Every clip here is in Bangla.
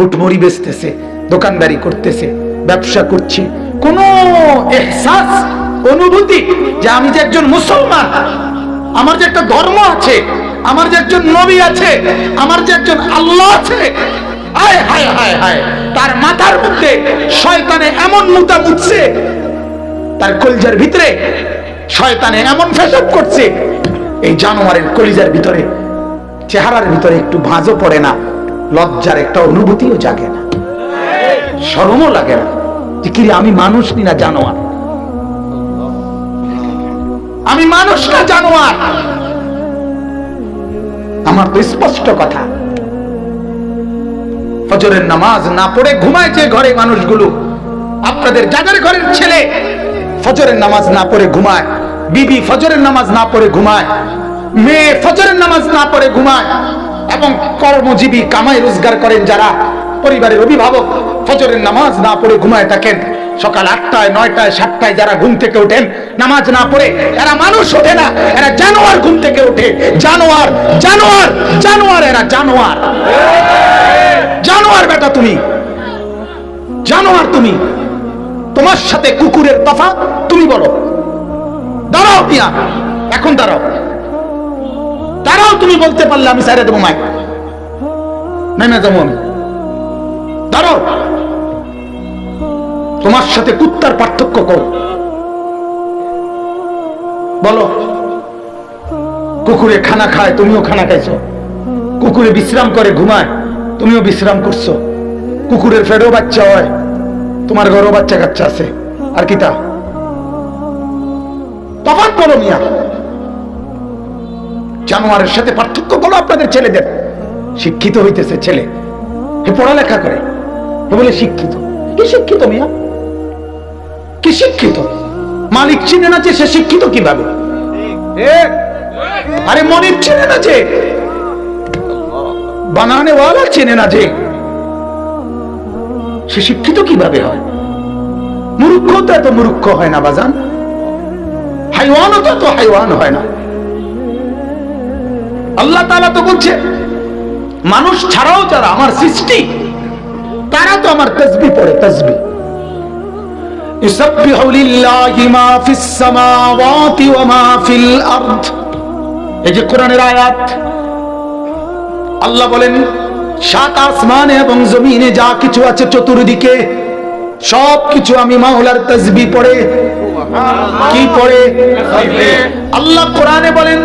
বুটমুড়ি বেচতেছে, দোকানদারি করতেছে, ব্যবসা করছে, কোন এহসাস, অনুভূতি যে আমি যে একজন মুসলমান, আমার যে একটা ধর্ম আছে, আমার যে একজন নবী আছে, আমার যে একজন আল্লাহ আছে, হায় হায় হায় হায়, তার মাথার মধ্যে শয়তানে এমন মুতা মুতছে, তার কলিজার ভিতরে শয়তানে এমন ফেসাব করছে, এই জানোয়ারের কলিজার ভিতরে, চেহারার ভিতরে একটু ভাঁজও পড়ে না, লজ্জার একটা অনুভূতিও জাগে না, শরমও লাগে না যে কি আমি মানুষ না জানোয়ার, আমি মানুষ না জানোয়ার। আমার তো স্পষ্ট কথা, ফজরের নামাজ না পড়ে ঘুমায় যে ঘরে মানুষগুলো, আপনাদের যাদের ঘরের ছেলে ফজরের নামাজ না পড়ে ঘুমায়, বিবি ফজরের নামাজ না পড়ে ঘুমায়, মেয়ে ফজরের নামাজ না পড়ে ঘুমায়, এবং কর্মজীবী কামাই রোজগার করেন যারা, পরিবারের অভিভাবক ফজরের নামাজ না পড়ে ঘুমায় থাকেন, সকাল 8টায় 9টায় 7টায় যারা ঘুম থেকে ওঠেন নামাজ না পড়ে, এরা মানুষ ওঠে না, এরা জানোয়ার ঘুম থেকে ওঠে, জানোয়ার জানোয়ার জানোয়ার, এরা জানোয়ার। জানোয়ার বেটা তুমি, জানোয়ার তুমি, তোমার সাথে কুকুরের তফাৎ তুমি বলো। দাঁড়াও মিয়া, এখন দাঁড়াও, দাঁড়াও, তুমি বলতে পারলে আমি ছেড়ে দেবো মাইক, নেমে যাবো আমি, দাঁড়াও। তোমার সাথে কুত্তার পার্থক্য করো, বলো। কুকুরে খানা খায়, তুমিও খানা খাইছো, কুকুরে বিশ্রাম করে ঘুমায়, তুমিও বিশ্রাম করছো, কুকুরের ফেরও বাচ্চা হয়, তোমার ঘরেও বাচ্চা কাচ্চা আছে, আর কি তা তফাৎ বলো মিয়া। জানোয়ারের সাথে পার্থক্য বলো আপনাদের ছেলেদের। শিক্ষিত হইতেছে ছেলে, এ পড়ালেখা করে, এ বলে শিক্ষিত। কি শিক্ষিত মিয়া, কি শিক্ষিত? মালিক চিনে না যে সে শিক্ষিত কিভাবে? আরে মনির চিনে না যে, বানানেওয়ালা চিনে না যে, সে শিক্ষিত কিভাবে হয়? মূর্খ তো এত মূর্খ হয় না বাজান, হাইওয়ানও তো এত হাইওয়ান হয় না। আল্লাহ তাআলা তো বলছে মানুষ ছাড়াও যারা আমার সৃষ্টি, তারা তো আমার তাসবিহ পড়ে, তাসবিহ। ইউসাব্বিহু লিল্লাহি মা ফিস সামাওয়াতি ওয়া মা ফিল আরদ, এই যে কোরআনের আয়াত, আল্লাহ বলেন সাত আসমানে এবং জমিনে যা কিছু আছে চতুর্দিকে, সব কিছু আমি মাওলার তাসবিহ পড়ে। কি পড়ে? আল্লাহ কোরআনে বলেন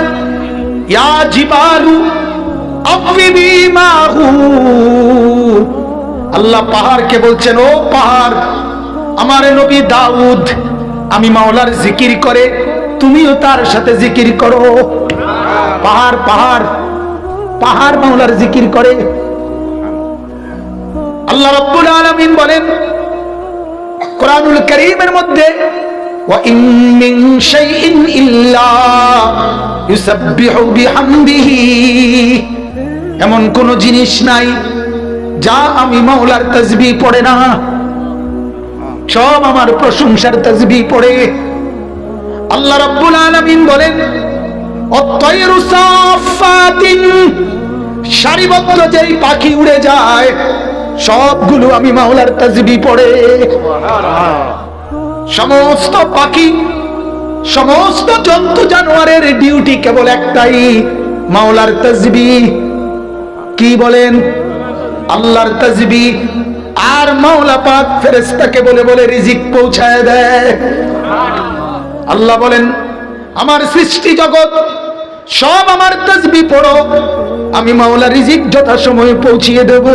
ইয়া জিবালু আফিবি মাহু, আল্লাহ পাহাড়কে বলছেন ও পাহাড়, আমার নবী দাউদ আমি মাওলার জিকির করে, তুমিও তার সাথে জিকির করো। পাহাড় পাহাড় পাহাড় মাওলার জিকির করে। আল্লাহ রাব্বুল আলামিন বলেন কোরআনুল কারীমের মধ্যে ওয়া ইন মিন শাইইন ইল্লা ইউসাব্বিহু বিহামদিহি, এমন কোন জিনিস নাই যা আমি মাওলার তাসবিহ পড়ে না, সব আমার প্রশংসার তাসবিহ পড়ে। আল্লাহ রাব্বুল আলামিন বলেন অত্তায়রু সাফাতিন, সারিবদ্ধ যেই পাখি উড়ে যায় সবগুলো আমি মাওলার তাসবিহ পড়ে। সমস্ত পাখি, সমস্ত জন্তু জানোয়ারের ডিউটি কেবল একটাই, মাওলার তাসবিহ। কি বলেন? আল্লাহর তাসবিহ। আর মাওলা পাক ফেরেশতাকে বলে বলে রিজিক পৌঁছায় দেয়। আল্লাহ বলেন আমার সৃষ্টি জগৎ সব আমার তাসবিহ পড়ো, আমি মাওলা রিজিক যথাসময়ে পৌঁছিয়ে দেব।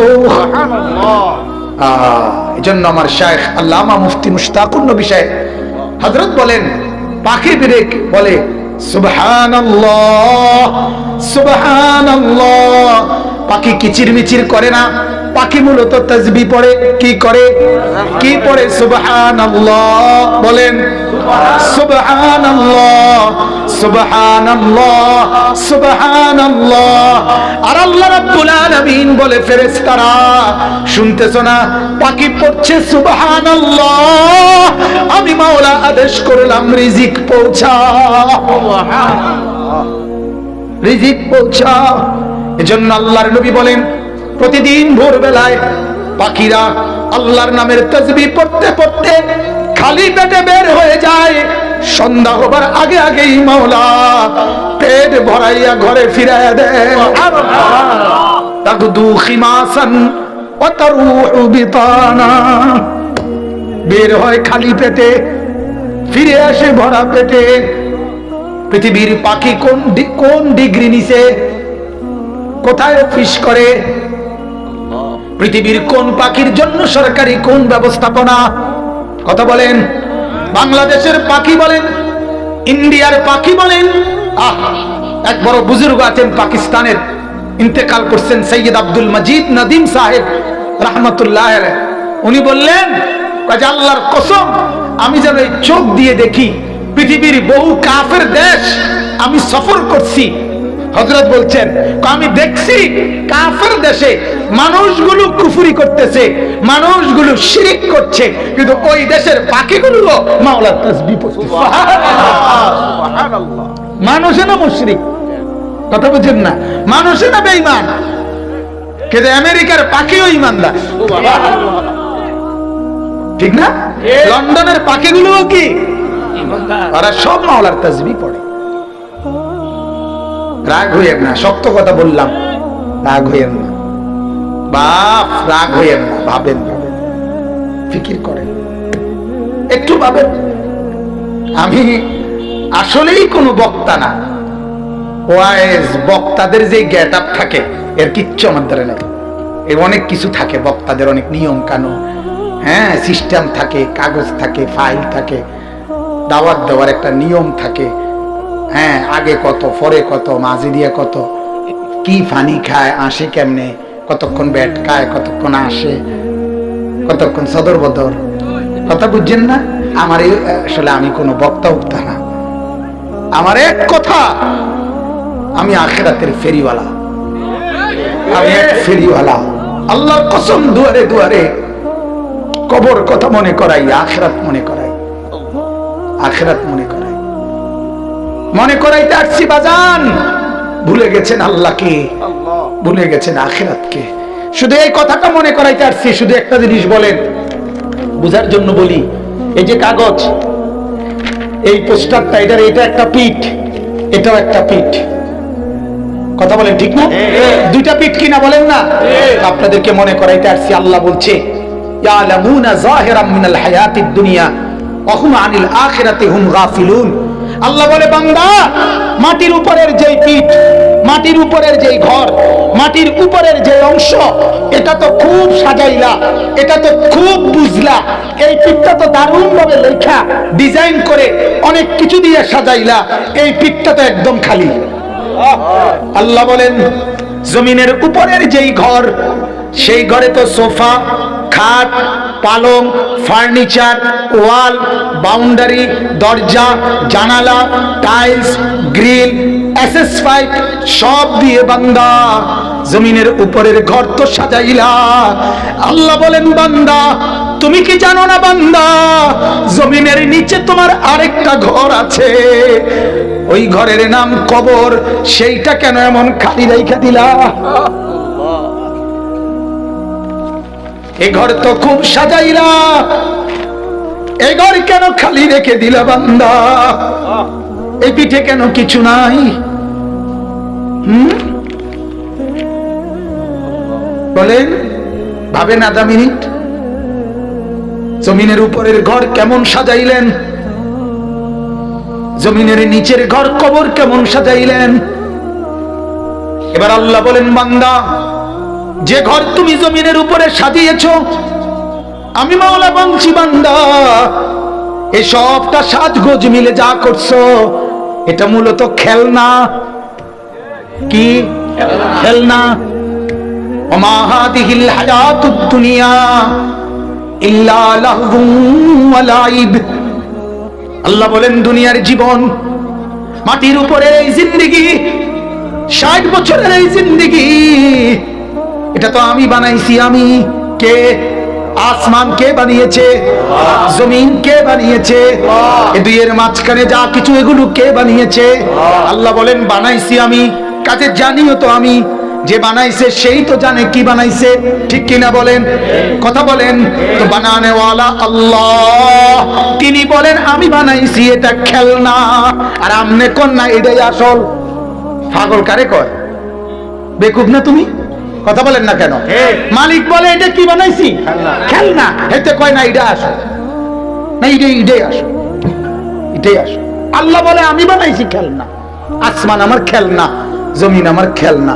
এজন্য আমার শাইখ আল্লামা মুফতি মুশতাকুর নবী সাহেব হযরত বলেন পাখি বিরেক বলে সুবহানাল্লাহ সুবহানাল্লাহ। পাখি কিচিরমিচির করে না, পাখি মূলত তাসবিহ পড়ে। কি করে? কি পড়ে? সুবহানাল্লাহ। বলেন সুবহানাল্লাহ সুবহানাল্লাহ সুবহানাল্লাহ। আর আল্লাহ রাব্বুল আলামিন বলে ফেরেশতারা শুনতেছো না, পাখি পড়ছে সুবহানাল্লাহ, আমি মাওলা আদেশ করলাম রিজিক পৌঁছা, রিজিক পৌঁছা। এজন্য আল্লাহর নবী বলেন প্রতিদিন ভোরবেলায় পাখিরা আল্লাহর নামের তাসবিহ পড়তে পড়তে খালি পেটে বের হয়ে যায়। সন্ধ্যা হবার আগে আগেই মাওলা পেট ভরাইয়া ঘরে ফিরাইয়া দেয়। তাগদু খিমাসান ওয়া তারুহু বিতানা, বের হয় খালি পেটে, ফিরে আসে ভরা পেটে। পৃথিবীর পাখি কোন ডিগ্রি নিছে, কোথায় অফিস করে, পৃথিবীর কোন পাখির জন্য সরকারি কোন ব্যবস্থাপনা, কথা বলেন। বাংলাদেশের পাখি বলেন, ইন্ডিয়ার পাখি বলেন। এক বড় বুজুর্গ আছেন পাকিস্তানের, ইন্তেকাল করছেন, সৈয়দ আব্দুল মজিদ নদীম সাহেব রহমতুল্লাহ আলাইহি। উনি বললেন, আল্লাহর কসম, আমি যেন এই চোখ দিয়ে দেখি পৃথিবীর বহু কাফের দেশ আমি সফর করছি। হযরত বলছেন, আমি দেখছি কাফের দেশে মানুষগুলো কুফরি করতেছে, মানুষগুলো শিরিক করছে, কিন্তু ওই দেশের পাখিগুলো মাওলার তাসবিহ পড়ছে। সুবহানাল্লাহ। মানুষে না মুশরিক, কথা বুঝেন না, মানুষে না বেঈমান, কিন্তু আমেরিকার পাখিও ঈমানদার। সুবহানাল্লাহ, ঠিক না? লন্ডনের পাখিগুলোও কি ঈমানদার? ওরা সব মাওলার তাসবিহ পড়ে। রাগ হইয়েন না, শক্ত কথা বললাম, রাগ হইয়েন না বাপ, রাগ হইয়েন না। ভাবেন, ফিকির করেন, একটু ভাবেন। আমি আসলেই কোনো বক্তা না, ওয়াইজ বক্তাদের যে গেট আপ থাকে এর কিচ্ছু আমার দ্বারা নেই। এর অনেক কিছু থাকে, বক্তাদের অনেক নিয়ম কানুন, হ্যাঁ, সিস্টেম থাকে, কাগজ থাকে, ফাইল থাকে, দাওয়াত দেওয়ার একটা নিয়ম থাকে, হ্যাঁ, আগে কত পরে কত, মাঝে দিয়ে কত, কি ফানি খায়, আসে কেমনে, কতক্ষণ ব্যাট খায়, কতক্ষণ আসে, কতক্ষণ সদর বদর, কথা বুঝছেন না? আমার আসলে আমি কোনো বক্তা উক্তা না, আমার এক কথা, আমি আখিরাতের ফেরিওয়ালা, আমি এক ফেরিওয়ালা। আল্লাহর কসম, দুয়ারে দুয়ারে কবর কথা মনে করাই, আখিরাত মনে করাই, আখিরাত মনে করাই, মনে করাইতে আসছি বাজান। ভুলে গেছেন আল্লাহকে, ভুলে গেছেন আখিরাতকে। শুধু এই কথাটা মনে করাইতে আসছি। শুধু একটা জিনিস বলেন, বুঝার জন্য বলি, এই যে কাগজ, এই পোস্টারটা, এটা একটা পিঠ, এটাও একটা পিঠ, কথা বলেন ঠিক না? দুইটা পিঠ কিনা বলেন না? আপনাদেরকে মনে করাইতে আসছি, আল্লাহ বলছে, ইয়ালামুনা যাহিরাম মিনাল হায়াতিদ দুনিয়া ওয়া হুম আনিল আখিরাতি হুম গাফিলুন। আল্লাহ বলে, বান্দা, মাটির উপরের যেই পিঠ, মাটির উপরের যেই ঘর, মাটির উপরের যে অংশ, এটা তো খুব সাজাইলা, এটা তো খুব বুঝলা, এই পিঠটা তো দারুণ ভাবে লেখা ডিজাইন করে অনেক কিছু দিয়ে সাজাইলা, এই পিঠটা তো একদম খালি। আল্লাহ বলেন, জমিনের উপরের যেই ঘর, সেই ঘরে তো সোফা, খাট, পালং, ফার্নিচার, ওয়াল, বাউন্ডারি, দরজা, জানালা, টাইলস, গ্রিল, এসএস পাইপ সব দিয়ে বান্দা জমিনের উপরের ঘর তো সাজাইলা। আল্লাহ বলেন, বান্দা, তুমি কি জানো না বান্দা, জমিনের নিচে তোমার আরেকটা ঘর আছে, ওই ঘরের নাম কবর, সেইটা কেন এমন খালি রাইখা দিলা? এই ঘর তো খুব সাজাইলা, এই ঘর কেন খালি রেখে দিলা বান্দা? এই পিঠে কেন কিছু নাই? বলেন, ভাবেন আধা মিনিট, জমিনের উপরের ঘর কেমন সাজাইলেন, জমিনের নিচের ঘর কবর কেমন সাজাইলেন। এবার আল্লাহ বলেন, বান্দা, যে ঘর তুমি জমিনের উপরে সাজিয়েছ, আমি মাওলা বলছি, বান্দা, এই সবটা সাজগোজ মিলে যা করছো, এটা মূলত খেলনা। কি খেলনা? ওমা হাদিহিল হায়াতুদ দুনিয়া ইল্লা লাহবুন ওয়া লাইব। আল্লাহ বলেন, দুনিয়ার জীবন, মাটির উপরে এই জিন্দেগি, 60 বছরের এই জিন্দেগি, এটা তো আমি বানাইছি। আমি কে? আসমান কে বানিয়েছে? জমিন কে বানিয়েছে? এই দুইয়ের মাঝখানে যা কিছু, এগুলো কে বানিয়েছে? আল্লাহ বলেন, বানাইছি আমি, কাজে জানিও তো আমি। যে বানাইছে সেই তো জানে কি বানাইছে, ঠিক কিনা বলেন? কথা বলেন। তো বানানেওয়ালা আল্লাহ, তিনি বলেন আমি বানাইছি এটা খেলনা, আর আমনে কোন না এটাই আসল। পাগল কারে কয়? বেকুব না তুমি? কথা বলেন না কেন? মালিক বলে এটা কি বানাইছি? খেলনা। এতে কয় না এটা আসল, না এটাই আসল, এটাই আসল। আল্লাহ বলে আমি বানাইছি খেলনা, আসমান আমার খেলনা, জমিন আমার খেলনা,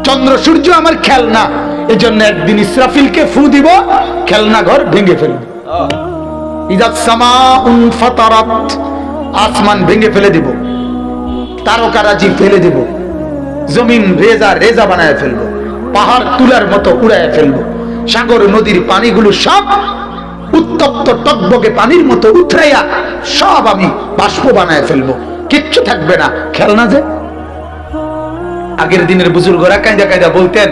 চন্দ্র সূর্য আমার খেলনা। এই জন্য একদিন ইসরাফিলকে ফু দিব, খেলনা ঘর ভেঙে ফেলব। ইযাস সামাউন ফাতারাত, আসমান ভেঙে ফেলে দিব, তারকারাজি ফেলে দিব, জমিন রেজা রেজা বানায় ফেলবো, পাহাড় তুলার মতো উড়ায় ফেলবো, সাগর নদীর পানিগুলো সব উত্তপ্ত টকবকে পানির মতো উথরাইয়া সব আমি বাষ্প বানায় ফেলবো, কিচ্ছু থাকবে না। খেলনা যে আগের দিনের বুজুর্গরা কায়দা কায়দা বলতেন,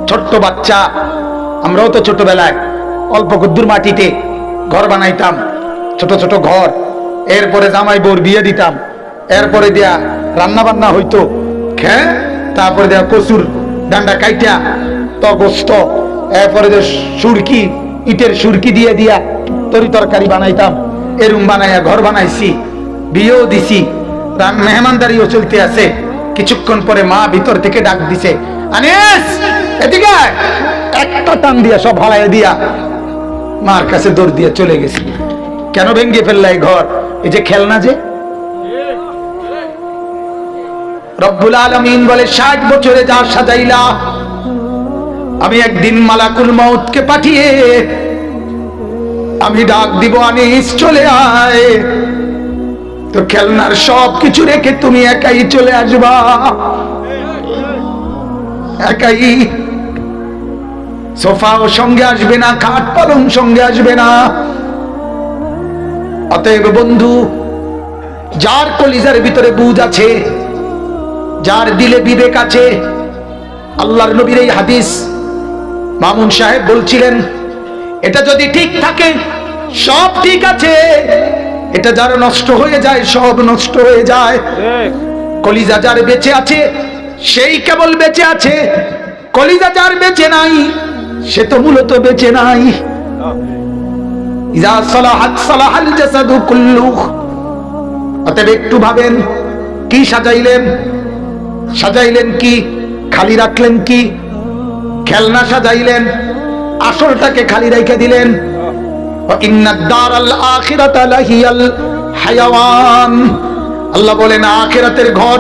ছোট্ট বাচ্চা, আমরাও তো ছোটবেলায় অল্প কদ্দুর মাটিতে ঘর বানাইতাম, ছোট ছোট ঘর, এরপরে জামাই বউর বিয়ে দিতাম, এরপরে দিয়া রান্না বান্না হইতো, খেয়ে তারপরে দেয়া কচুর ডান্ডা কাইটা তগস্ত, এরপরে যে সুরকি, ইটের সুরকি দিয়ে দিয়া তরি তরকারি বানাইতাম, এরুম বানাইয়া ঘর বানাইছি, বিয়েও দিছি, মেহমানদারিও চলতে আছে। কিছুক্ষণ পরে মা ভিতর থেকে ডাক দিছে, আনিস এদিকে আয়। একটা টান দিয়া সব হারাইয়া দিয়া মার কাছে দৌড় দিয়ে চলে গেছি। কেন ভেঙে ফেললা এই ঘর? এই যে খেলনা যে। রব্বুল আলামিন বলে 60 বছরে যা সাজাইলা, আমি একদিন মালাকুল মউতকে পাঠিয়ে আমি ডাক দিব, আনিস চলে আয়। তো খেলনার সব কিছু রেখে তুমি একাই চলে আসবা, একাই। সোফাও সঙ্গে আসবে না, খাট পালং সঙ্গে আসবে না। অতএব বন্ধু, যার কলিজার ভিতরে বুঝ আছে, যার দিলে বিবেক আছে, আল্লাহর নবীর এই হাদিস মামুন সাহেব বলছিলেন, এটা যদি ঠিক থাকে সব ঠিক আছে, এটা যার নষ্ট হয়ে যায় সব নষ্ট হয়ে যায়। কলিজা যার বেঁচে আছে সেই কেবল বেঁচে আছে, কলিজা যার বেঁচে নাই সে তো মূলত বেঁচে নাই। ইযা সালাহাত সালাহাল জাসাদু কুল্লুহু। অতএব একটু ভাবেন, কি সাজাইলেন? সাজাইলেন কি? খালি রাখলেন কি? খেলনা সাজাইলেন, আসলটাকে খালি রেখে দিলেন। ইন্নাদ দারাল আখিরাতা লাহিয়াল হায়াওয়ান। আল্লাহ বলেন আখিরাতের ঘর,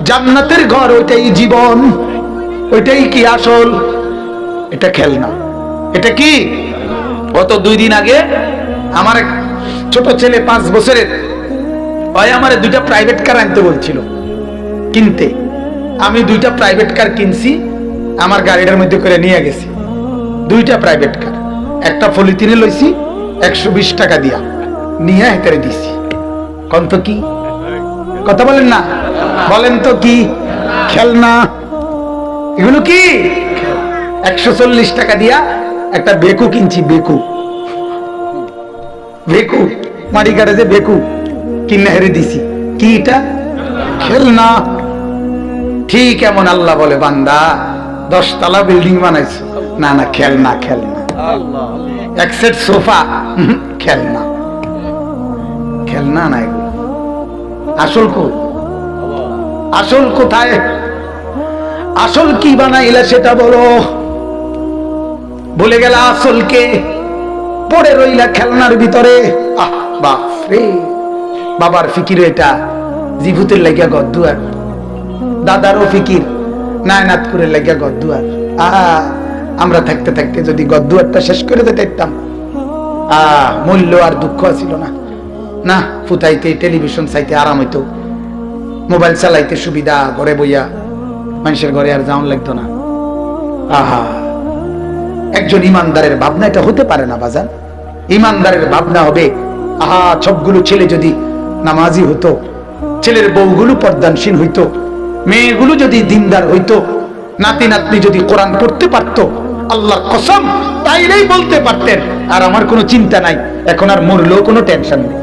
জান্নাতের ঘর, ওইটাই জীবন, ওইটাই কি আসল? এটা খেলনা। এটা কি? গত 2 দিন আগে আমার এক ছোট ছেলে 5 বছরের, ওই আমারে 2টা প্রাইভেট কার আনতে বলছিল, কিনতে। আমি 2টা প্রাইভেট কার কিনছি, আমার গাড়িটার মধ্যে করে নিয়ে গেছি। 2টা প্রাইভেট কার, একটা পলিথিনে লইছি 120 টাকা দিয়া, নিয়ে হেতারে দিছি। কোন তো কি? কথা বলেন না, বলেন তো কি? খেলনা। এগুলো কি? 140 টাকা দিয়া একটা বেকু কিনছি, বেকু, বেকু মারি কাটে যে বেকু কিনে হেরে দিছি। কি এটা? খেলনা। ঠিক এমন আল্লাহ বলে, বান্দা 10 তলা বিল্ডিং বানাইছো, না না খেলনা, খেলনা। এক সেট সোফা, খেলনা, খেলনা না এগুলো। আসল কই? আসল কোথায়? আসল কি বানাইলা সেটা বলো। বলে গেল আসলকে, পড়ে রইলা খেলনার ভিতরে। আহ বাপ রে, বাবার ফিকির এটা, জিভুতের লাগিয়া গদ্দুয়ার, দাদারও ফিকির, নায়নাতপুরের লাগিয়া গদ্দুয়ার। আমরা থাকতে থাকতে যদি গদ্দুয়ারটা শেষ করে দিতাম, মূল্য আর দুঃখ ছিল না। না, ফুটাইতে, টেলিভিশন চাইতে আরাম হইতো, মোবাইল চালাইতে সুবিধা, ঘরে বইয়া মানুষের ঘরে আর যাওয়ান লাগতো না। আহা, একজন ইমানদারের ভাবনা এটা হতে পারে না বাজান। ইমানদারের ভাবনা হবে, আহা সবগুলো ছেলে যদি নামাজি হতো, ছেলের বউগুলো পর্দানশীল হইতো, মেয়েগুলো যদি দিনদার হইতো, নাতি নাতনি যদি কোরআন পড়তে পারতো, আল্লাহর কসম তাইলেই বলতে পারতেন আর আমার কোনো চিন্তা নাই, এখন আর মরলেও কোনো টেনশন নেই।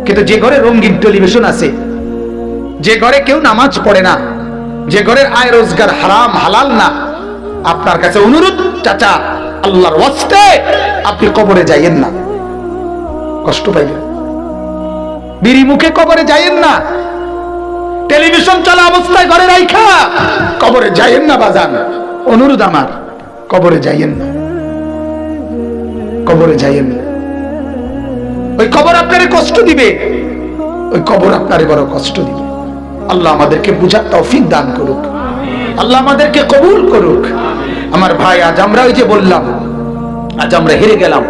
কিন্তু যে ঘরে রঙিন টেলিভিশন আছে, যে ঘরে কেউ নামাজ পড়ে না, যে ঘরের আয় রোজগার হারাম হালাল না, আপনার কাছে অনুরোধ চাচা, আল্লাহর ওয়াস্তে আপনি কবরে যাইয়েন না, কষ্ট পাইবেন। বিড়ি মুখে কবরে যাইয়েন না, টেলিভিশন চলা অবস্থায় ঘরে রাইখা কবরে যাইয়েন না বাজান, অনুরোধ আমার, কবরে যাইয়েন না, কবরে যাইয়েন না। ওই কবর আপনারে কষ্ট দিবে, ওই কবর আপনারে বড় কষ্ট দিবে। আল্লাহ আমাদেরকে বুঝার তৌফিক দান করুক, আল্লাহ আমাদেরকে কবুল করুক। আমার ভাই, আজ আমরা ওই যে বললাম, আজ আমরা হেরে গেলাম,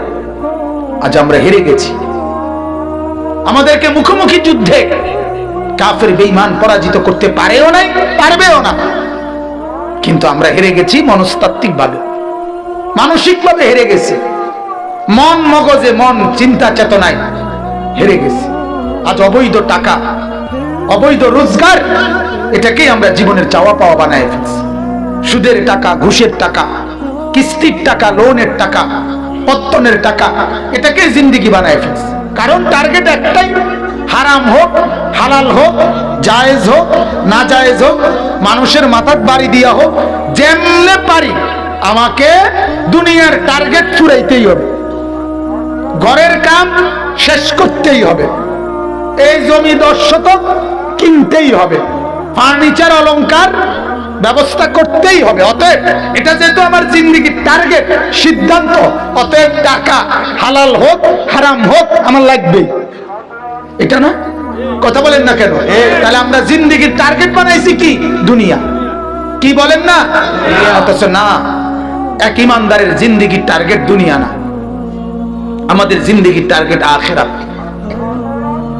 আজ আমরা হেরে গেছি। আমাদেরকে মুখোমুখি যুদ্ধে কাফের বেঈমান পরাজিত করতে পারেও নাই, পারবেও না। কিন্তু আমরা হেরে গেছি মনস্তাত্ত্বিক ভাবে, মানসিক ভাবে হেরে গেছি, মন মগজে, মন চিন্তা চেতনায় হেরে গেছি। আজ অবৈধ টাকা, অবৈধ রোজগার, এটাকেই আমরা জীবনের চাওয়া পাওয়া বানায় ফেলছি। সুদের টাকা, ঘুষের টাকা, কিস্তির টাকা, লোনের টাকা, পত্তনের টাকা, এটাকে জিন্দেগি বানায় ফেলছি। কারণ টার্গেট একটাই, হারাম হোক হালাল হোক, জায়েজ হোক না জায়েজ হোক, মানুষের মাথার বাড়ি দিয়া হোক, যেমনে পারি আমাকে দুনিয়ার টার্গেট ফুরাইতেই হবে, ঘরের কাম শেষ করতেই হবে, এই জমি 10 শতক কিনতেই হবে, ফার্নিচার অলংকার ব্যবস্থা করতেই হবে। অতএব এটা যেহেতু আমার জিন্দেগির টার্গেট, সিদ্ধান্ত, অতএব টাকা হালাল হোক হারাম হোক আমার লাগবেই। এটা না, কথা বলেন না কেন? তাহলে আমরা জিন্দেগির টার্গেট বানাইছি কি? দুনিয়া। কি বলেন না? অথচ না, এক ইমানদারের জিন্দেগির টার্গেট দুনিয়া না, আমাদের জিন্দেগির টার্গেট আখিরাত,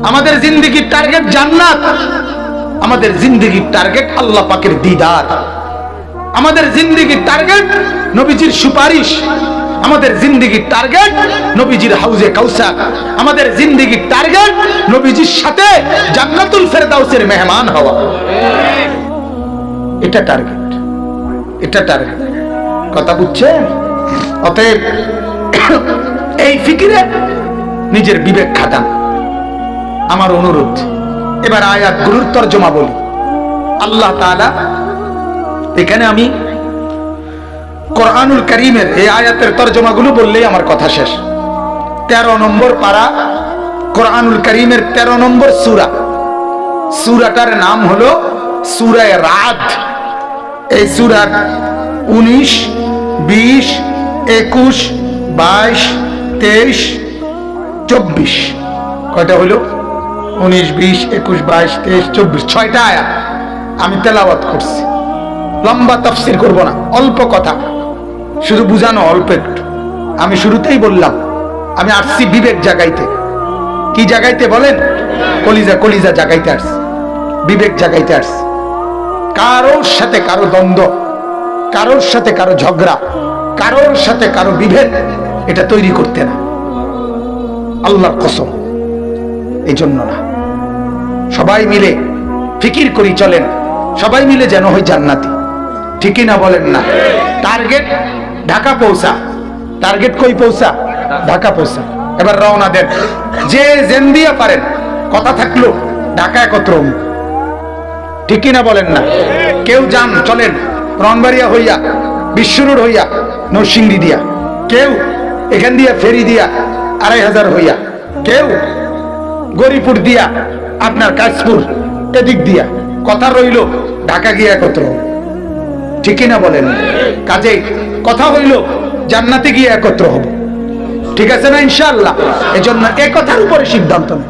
আমাদের জিন্দেগির টার্গেট জান্নাত, আমাদের জিন্দেগির টার্গেট আল্লাহ পাকের দিদার, আমাদের জিন্দেগির টার্গেট নবীজির সুপারিশ, আমাদের জিন্দেগির টার্গেট নবীজির হাউজে কাউসার, আমাদের জিন্দেগির টার্গেট নবীজির সাথে জান্নাতুল ফেরদাউসের মেহমান হওয়া। এটা টার্গেট, এটা টার্গেট। কথা বুঝছেন? অতএব এই ফিকিরে নিজের বিবেক খাটান, আমার অনুরোধ। এবার আয়াতগুলোর তরজমা বলি। আল্লাহ তাআলা এখানে, আমি কোরআনুল কারীমের এই আয়াতের তরজমাগুলো বললেই আমার কথা শেষ। 13 নম্বর পারা, কোরআনুল কারীমের 13 নম্বর সূরা। সূরাটার নাম হলো সূরা রাদ। এই সূরার 19, 20, 21, 22, 23, 24 কয়টা হলো? 19, 20, 21, 22, 23, 24, 6টা আয়াত আমি তেলাওয়াত করছি। লম্বা তাফসীর করব না, অল্প কথা, শুধু বুঝানো অল্প একটু। আমি শুরুতেই বললাম আমি আসছি বিবেক জাগাইতে। কি জাগাইতে বলেন? কলিজা, কলিজা জাগাইতে আসছি, বিবেক জাগাইতে আসছি। কারোর সাথে কারো দ্বন্দ্ব, কারোর সাথে কারো ঝগড়া, কারোর সাথে কারো বিভেদ, এটা তৈরি করতে না, আল্লাহর কসম, এই জন্য না। সবাই মিলে ফিকির করি চলেন, সবাই মিলে যেন হয় জান্নাতি। ঠিকই না বলেন না? টার্গেট ঢাকা পৌঁছা, টার্গেট কই পৌঁছা? ঢাকা পৌঁছা। এবার রওনা দেন, যে জেন দিয়া পারেন, কথা থাকলো ঢাকা একত্র। ঠিকই না বলেন না? কেউ যান চলেন ব্রাহ্মণবাড়িয়া হইয়া, বিশ্ব রোড হইয়া, নরসিংদী দিয়া, কেউ এখান দিয়া ফেরি দিয়া 2500 হইয়া, কেউ গরিপুর দিয়া, আপনার কাশপুর এদিক দিয়া, কথা রইল ঢাকা গিয়ে একত্র। ঠিকই না বলেন? কাজেই কথা হইল জান্নাতে গিয়ে একত্র হব। ঠিক আছে না ইনশাআল্লাহ? এই জন্য এই কথার উপরে সিদ্ধান্ত নেই,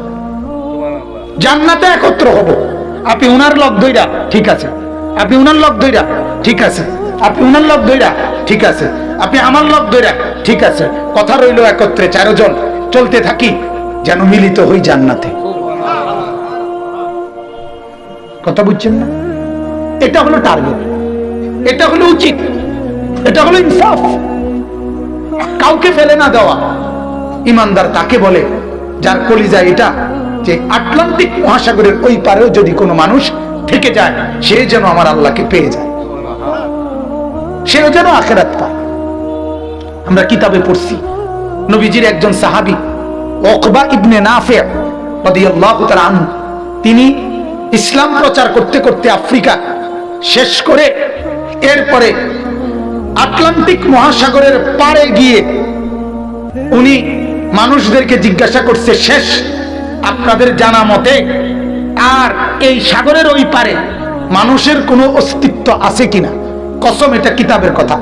জান্নাতে একত্র হব। আপনি উনার লক ধইরা ঠিক আছে, আপনি উনার লক ধইরা ঠিক আছে, আপনি উনার লক ধইরা ঠিক আছে, আপনি আমার লক ধইরা ঠিক আছে। কথা রইল একত্রে 4 জন চলতে থাকি, যেন মিলিত হই জান্নাতে। কথা বুঝছেন না? এটা হলো টার্গেট, এটা হলো উচিত, এটা হলো ইনসাফ, কাউকে ফেলে না দেওয়া। ইমানদার তাকে বলে যার কলিজা এটা, যে আটলান্টিক মহাসাগরের ওই পারেও যদি কোনো মানুষ থেকে যায়, সে যেন আমার আল্লাহকে পেয়ে যায়, সেও যেন আখিরাত পায়। আমরা কিতাবে পড়ছি, নবীজির একজন সাহাবী উকবা ইবনে নাফি রাদিয়াল্লাহু তাআলা আনহু, তিনি ইসলাম প্রচার করতে করতে আফ্রিকা শেষ করে এরপরে আটলান্টিক মহাসাগরের পাড়ে গিয়ে উনি মানুষদেরকে জিজ্ঞাসা করছে, শেষ আপনাদের জানা মতে আর এই সাগরের ওই পারে মানুষের কোনো অস্তিত্ব আছে কিনা? কসম, এটা কিতাবের কথা।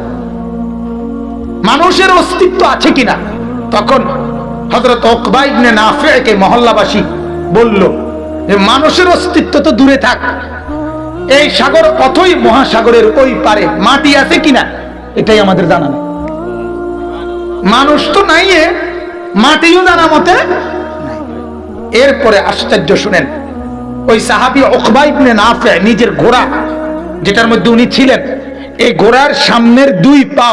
মানুষের অস্তিত্ব আছে কিনা? তখন হযরত উকবা ইবনে নাফিকে মহল্লাবাসী বলল যে মানুষের অস্তিত্ব তো দূরে থাক, এই সাগর অথই মহাসাগরের ওই পারে মাটি আছে কিনা এটাই আমাদের জানা নেই। মানুষ তো নাই, মাটিও জানা মতে নাই। এরপরে আশ্চর্য শুনেন, ওই সাহাবী উকবা ইবনে নাফি নিজের ঘোড়া যেটার মধ্যে উনি ছিলেন, এই ঘোড়ার সামনের দুই পা